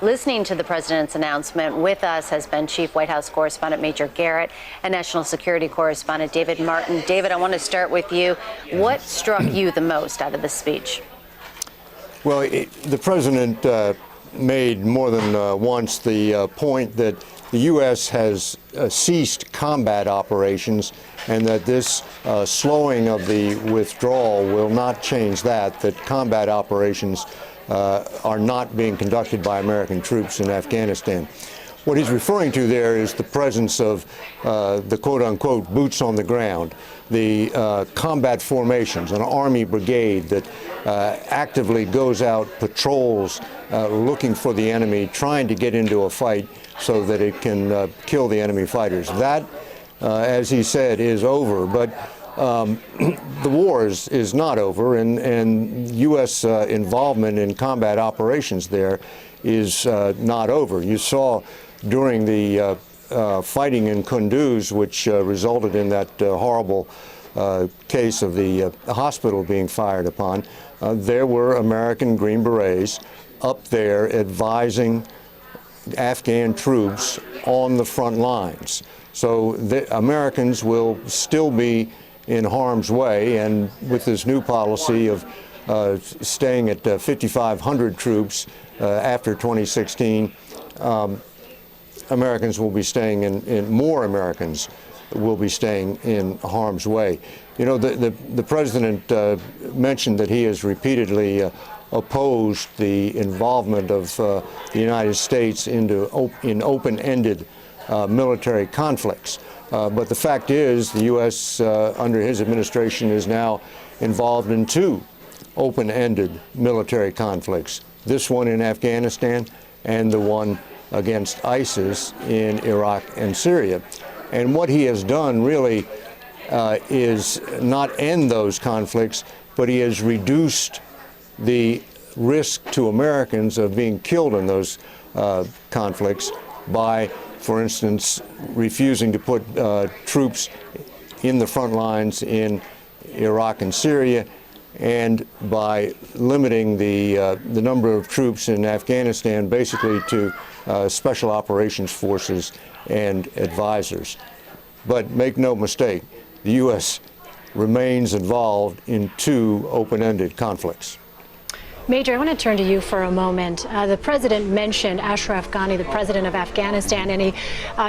listening to the president's announcement. With us has been Chief White House Correspondent Major Garrett and National Security Correspondent David Martin. David, I want to start with you. What struck you the most out of this speech? Well, the president made more than once the point that the U.S. has ceased combat operations and that this slowing of the withdrawal will not change that combat operations are not being conducted by American troops in Afghanistan. What he's referring to there is the presence of the quote-unquote boots on the ground, the combat formations, an Army brigade that actively goes out, patrols, looking for the enemy, trying to get into a fight so that it can kill the enemy fighters. That, as he said, is over. But the war is not over, and U.S. involvement in combat operations there is not over. You saw during the fighting in Kunduz, which resulted in that horrible case of the hospital being fired upon, there were American Green Berets up there advising Afghan troops on the front lines. So the Americans will still be in harm's way, and with this new policy of staying at 5,500 troops after 2016, Americans will be staying in more Americans will be staying in harm's way. You know, the president mentioned that he has repeatedly opposed the involvement of the United States in open-ended military conflicts. But the fact is, the U.S. Under his administration is now involved in two open-ended military conflicts, this one in Afghanistan and the one against ISIS in Iraq and Syria. And what he has done really is not end those conflicts, but he has reduced the risk to Americans of being killed in those conflicts by, for instance, refusing to put troops in the front lines in Iraq and Syria, and by limiting the number of troops in Afghanistan basically to special operations forces and advisors. But make no mistake, the U.S. remains involved in two open-ended conflicts. Major, I want to turn to you for a moment. The president mentioned Ashraf Ghani, the president of Afghanistan, and he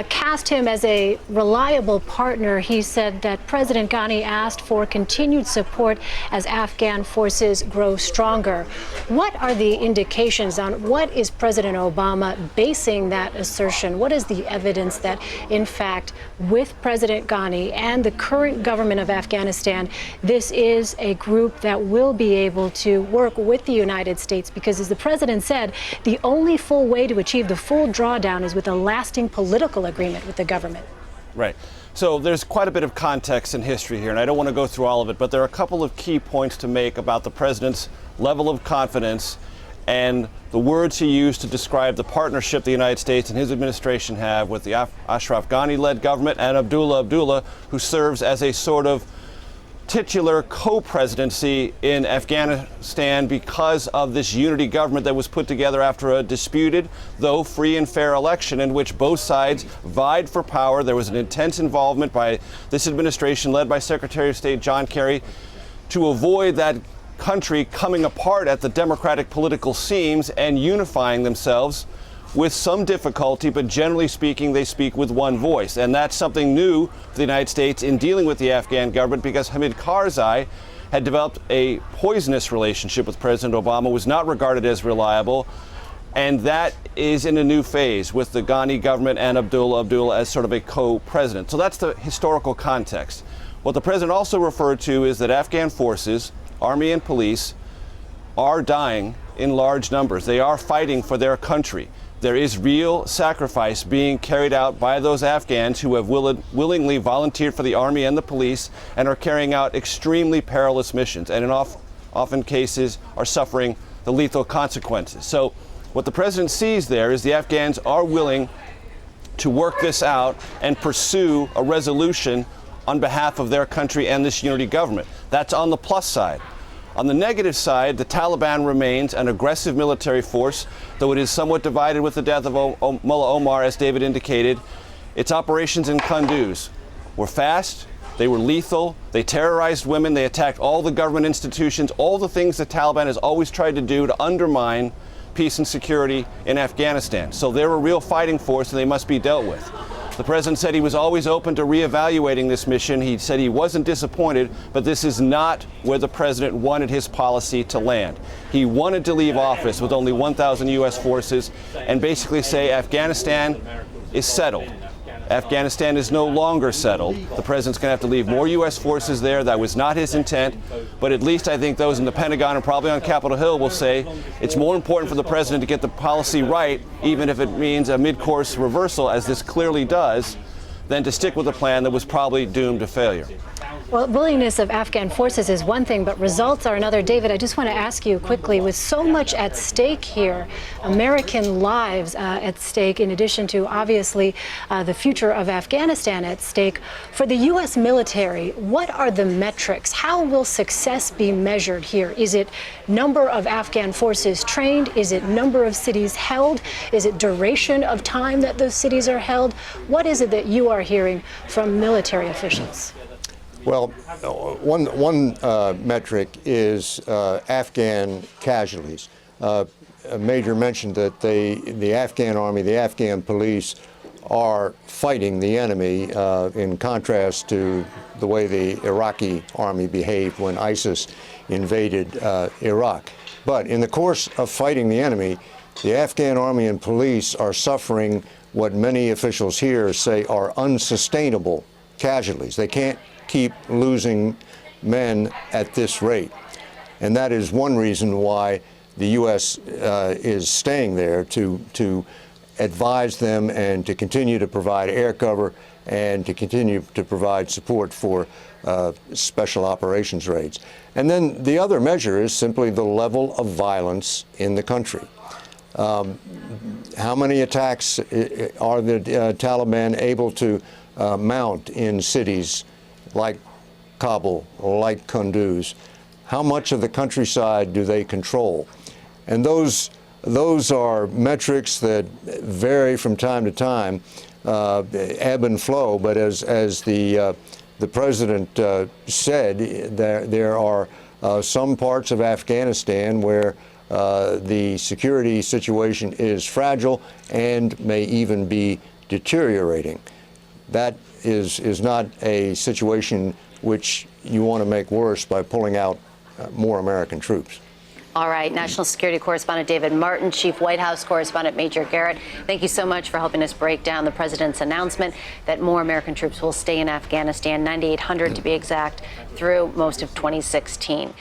cast him as a reliable partner. He said that President Ghani asked for continued support as Afghan forces grow stronger. What are the indications on what is President Obama basing that assertion? What is the evidence that, in fact, with President Ghani and the current government of Afghanistan, this is a group that will be able to work with the United States? Because, as the president said, the only full way to achieve the full drawdown is with a lasting political agreement with the government. Right. So there's quite a bit of context and history here, and I don't want to go through all of it, but there are a couple of key points to make about the president's level of confidence and the words he used to describe the partnership the United States and his administration have with the Ashraf Ghani-led government and Abdullah, who serves as a sort of titular co-presidency in Afghanistan because of this unity government that was put together after a disputed, though free and fair election in which both sides vied for power. There was an intense involvement by this administration led by Secretary of State John Kerry to avoid that country coming apart at the democratic political seams and unifying themselves with some difficulty, but generally speaking, they speak with one voice. And that's something new for the United States in dealing with the Afghan government, because Hamid Karzai had developed a poisonous relationship with President Obama, was not regarded as reliable, and that is in a new phase with the Ghani government and Abdullah as sort of a co-president. So that's the historical context. What the president also referred to is that Afghan forces, army and police, are dying in large numbers. They are fighting for their country. There is real sacrifice being carried out by those Afghans who have willingly volunteered for the army and the police and are carrying out extremely perilous missions, and in often cases are suffering the lethal consequences. So what the president sees there is the Afghans are willing to work this out and pursue a resolution on behalf of their country and this unity government. That's on the plus side. On the negative side, the Taliban remains an aggressive military force, though it is somewhat divided with the death of Mullah Omar, as David indicated. Its operations in Kunduz were fast, they were lethal, they terrorized women, they attacked all the government institutions, all the things the Taliban has always tried to do to undermine peace and security in Afghanistan. So they're a real fighting force and they must be dealt with. The president said he was always open to reevaluating this mission. He said he wasn't disappointed, but this is not where the president wanted his policy to land. He wanted to leave office with only 1,000 U.S. forces and basically say Afghanistan is settled. Afghanistan is no longer settled. The president's going to have to leave more U.S. forces there. That was not his intent. But at least I think those in the Pentagon and probably on Capitol Hill will say it's more important for the president to get the policy right, even if it means a mid-course reversal, as this clearly does, than to stick with a plan that was probably doomed to failure. Well, willingness of Afghan forces is one thing, but results are another. David, I just want to ask you quickly, with so much at stake here, American lives at stake, in addition to obviously the future of Afghanistan at stake, for the U.S. military, what are the metrics? How will success be measured here? Is it number of Afghan forces trained? Is it number of cities held? Is it duration of time that those cities are held? What is it that you are hearing from military officials? Well, one metric is Afghan casualties. Major mentioned that the Afghan army, the Afghan police are fighting the enemy in contrast to the way the Iraqi army behaved when ISIS invaded Iraq. But in the course of fighting the enemy, the Afghan army and police are suffering what many officials here say are unsustainable casualties. They can't keep losing men at this rate. And that is one reason why the U.S. Is staying there, to advise them and to continue to provide air cover and to continue to provide support for special operations raids. And then the other measure is simply the level of violence in the country. How many attacks are the Taliban able to mount in cities like Kabul, like Kunduz? How much of the countryside do they control? And those are metrics that vary from time to time, ebb and flow. But as the president said, there are some parts of Afghanistan where the security situation is fragile and may even be deteriorating. That is not a situation which you want to make worse by pulling out more American troops. All right, National Security Correspondent David Martin, Chief White House Correspondent Major Garrett, thank you so much for helping us break down the president's announcement that more American troops will stay in Afghanistan, 9,800 to be exact, through most of 2016.